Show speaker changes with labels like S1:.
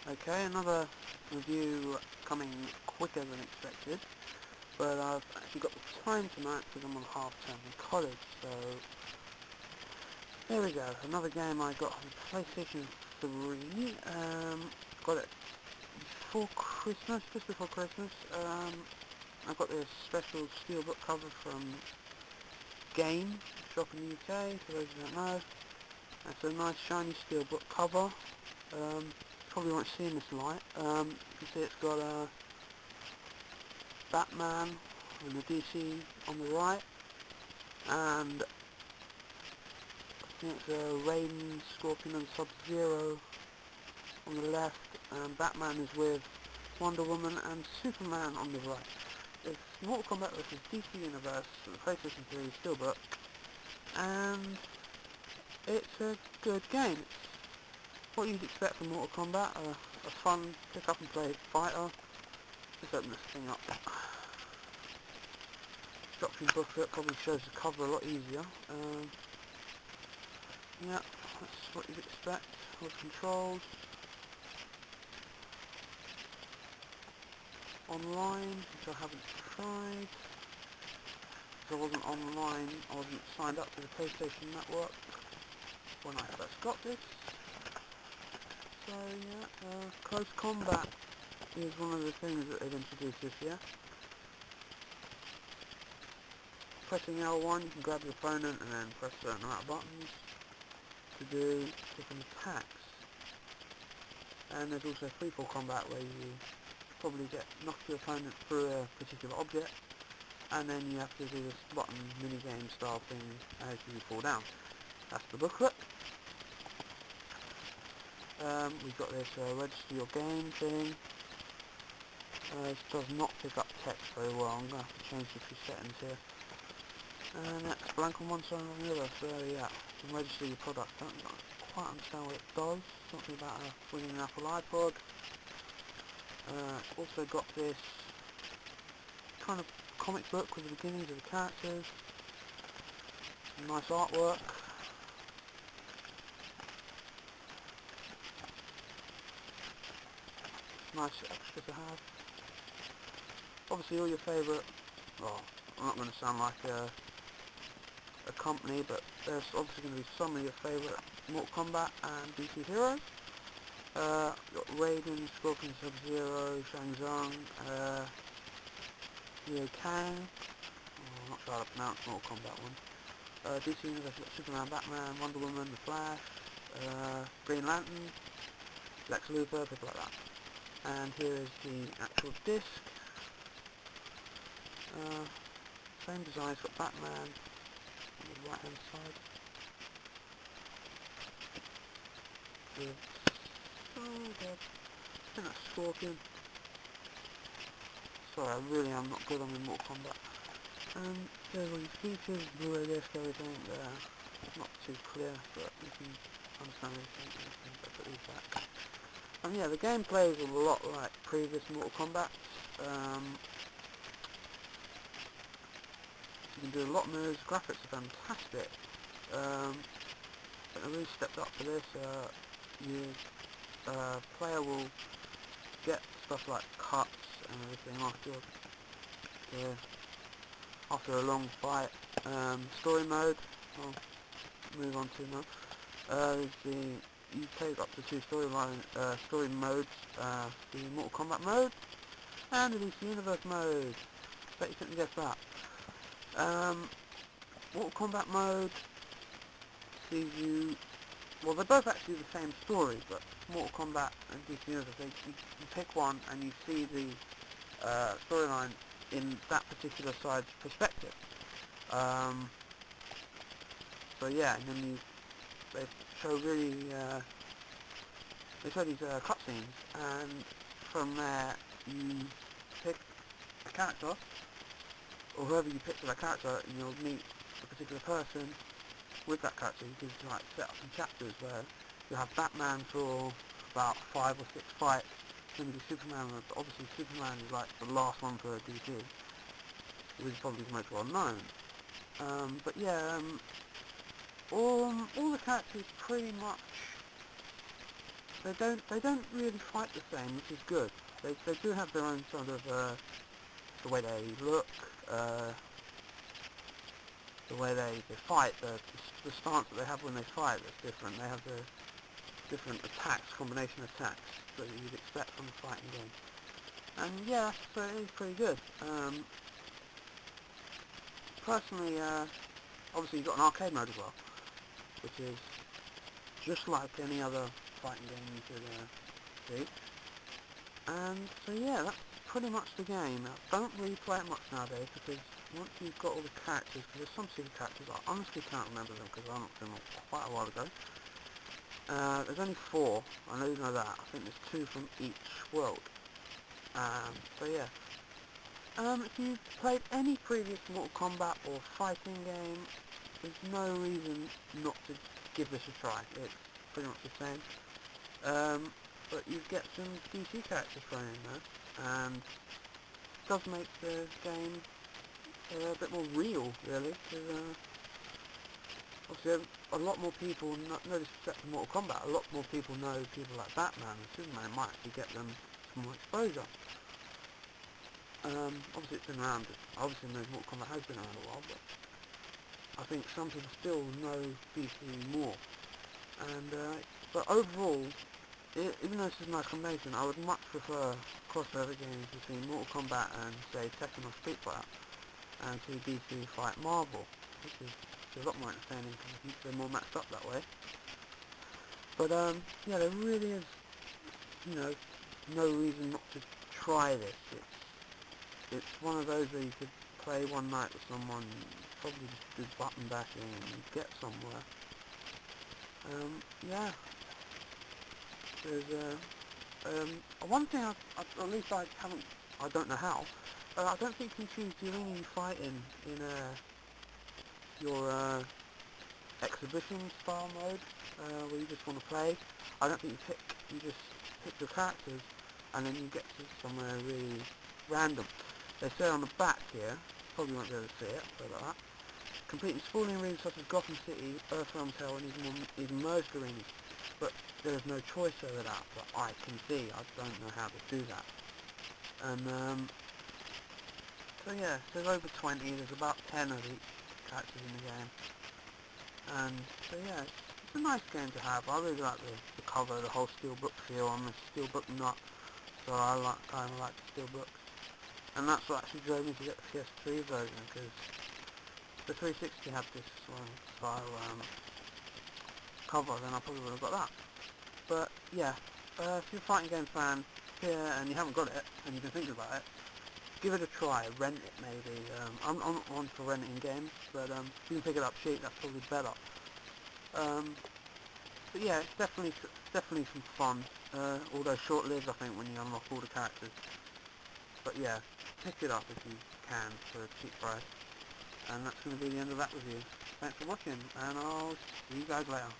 S1: Okay, another review coming quicker than expected, but I've actually got the time tonight because I'm on half term in college, so there we go. Another game I got on PlayStation 3, got it before Christmas, just before Christmas. I've got this special steelbook cover from Game shop in the UK, for those who don't know. That's a nice shiny steelbook cover. Probably won't see in this light. You can see it's got a Batman and a DC on the right, and I think it's a Raiden, Scorpion and Sub-Zero on the left, and Batman is with Wonder Woman and Superman on the right. It's Mortal Kombat vs DC Universe for the PlayStation 3 Steelbook, and it's a good game. It's what you'd expect from Mortal Kombat, a fun pick up and play fighter. Let's open this thing up. Instruction booklet probably shows the cover a lot easier. Yeah, that's what you'd expect. All the controls. Online, which I haven't tried. Because I wasn't online, I wasn't signed up to the PlayStation Network when I first got this. So yeah, close combat is one of the things that they've introduced this year. Pressing L1 you can grab your opponent and then press a certain amount of buttons to do different attacks. And there's also free-fall combat where you probably knock your opponent through a particular object, and then you have to do this button minigame style thing as you fall down. That's the booklet. We've got this register your game thing. This does not pick up text very well. I'm going to have to change the few settings here. And that's blank on one side and on the other, so yeah, you can register your product. I don't quite understand what it does. Something about winning an Apple iPod. Also got this kind of comic book with the beginnings of the characters. Some nice artwork. Nice extra to have. Obviously all your favourite, well, I'm not going to sound like a company, but there's obviously going to be some of your favourite Mortal Kombat and DC heroes. Got Raiden, Scorpion, Sub-Zero, Shang Tsung, Liu Kang, I'm not sure how to pronounce Mortal Kombat one. DC Universe, got Superman, Batman, Wonder Woman, The Flash, Green Lantern, Lex Luthor, people like that. And here is the actual disc. Same design, it's got Batman on the right hand side. I think that's Scorpion. Sorry, I really am not good on the Mortal Kombat. There's all these features, Blu-ray disc, everything there. It's not too clear, but you can understand everything. I'll put these back. Yeah, the gameplay is a lot like previous Mortal Kombat. You can do a lot of moves, graphics are fantastic. I really stepped up for this. Player will get stuff like cuts and everything after a long fight. Story mode, I'll move on to now. You take up to two story modes, the Mortal Kombat mode and the DC Universe mode. Bet you couldn't guess that. Mortal Kombat mode sees you, well, they're both actually the same story, but Mortal Kombat and DC Universe, you pick one and you see the storyline in that particular side's perspective. So yeah, and then they show they show these cutscenes, and from there you pick a character, or whoever you pick for that character, and you'll meet a particular person with that character. You can like set up some chapters where you have Batman for about 5 or 6 fights, then you do Superman, but obviously Superman is like the last one for DC, which is probably the most well known. But yeah, all the characters pretty much they don't really fight the same, which is good. They do have their own sort of the way they look, the way they fight, the stance that they have when they fight is different. They have the different attacks, combination attacks that you'd expect from a fighting game. And yeah, so it is pretty good. Personally, obviously you've got an arcade mode as well, which is just like any other fighting game you could see. And so yeah, that's pretty much the game. I don't really play it much nowadays because once you've got all the characters, because there's some secret characters, I honestly can't remember them because I unlocked them quite a while ago. There's only 4, I know you know that. I think there's 2 from each world. So yeah. If you've played any previous Mortal Kombat or fighting game, there's no reason not to give this a try. It's pretty much the same. But you get some DC characters thrown in there, and it does make the game a bit more real, really, because obviously a lot more people, no disrespect to Mortal Kombat, a lot more people know people like Batman and Superman might actually get them some more exposure. Obviously it's been around, obviously Mortal Kombat has been around a while, but I think some people still know DC more. And, but overall, even though this is a nice combination, I would much prefer crossover games between Mortal Kombat and, say, Tekken or Street Fighter, and see DC fight Marvel, which is a lot more entertaining because I think they're more matched up that way. But, yeah, there really is, you know, no reason not to try this. It's one of those where you could play one night with someone, probably just do button bashing and get somewhere. Yeah. There's one thing at least I haven't, I don't know how, I don't think you can choose during fighting in your exhibition style mode, where you just want to play. I don't think you just pick your characters and then you get to somewhere really random. They say on the back here, probably won't be able to see it, but like that, completing sprawling arenas such as Gotham City, Earthrealm's Hell, and even merged arenas. But there's no choice over that I can see. I don't know how to do that. And so yeah, there's over 20, there's about 10 of each characters in the game. And so yeah, it's a nice game to have. I really like the cover, the whole steelbook feel. I'm a steelbook nut, so I kind of like the steelbooks. And that's what actually drove me to get the PS3 version, because the 360 had this style cover, then I probably would have got that. But yeah, if you're a fighting game fan here and you haven't got it and you've been thinking about it, give it a try, rent it maybe. I'm not one for renting games, but if you can pick it up cheap, that's probably better. But yeah, it's definitely some fun, although short-lived I think when you unlock all the characters. But yeah, pick it up if you can for a cheap price. And that's going to be the end of that review. Thanks for watching, and I'll see you guys later.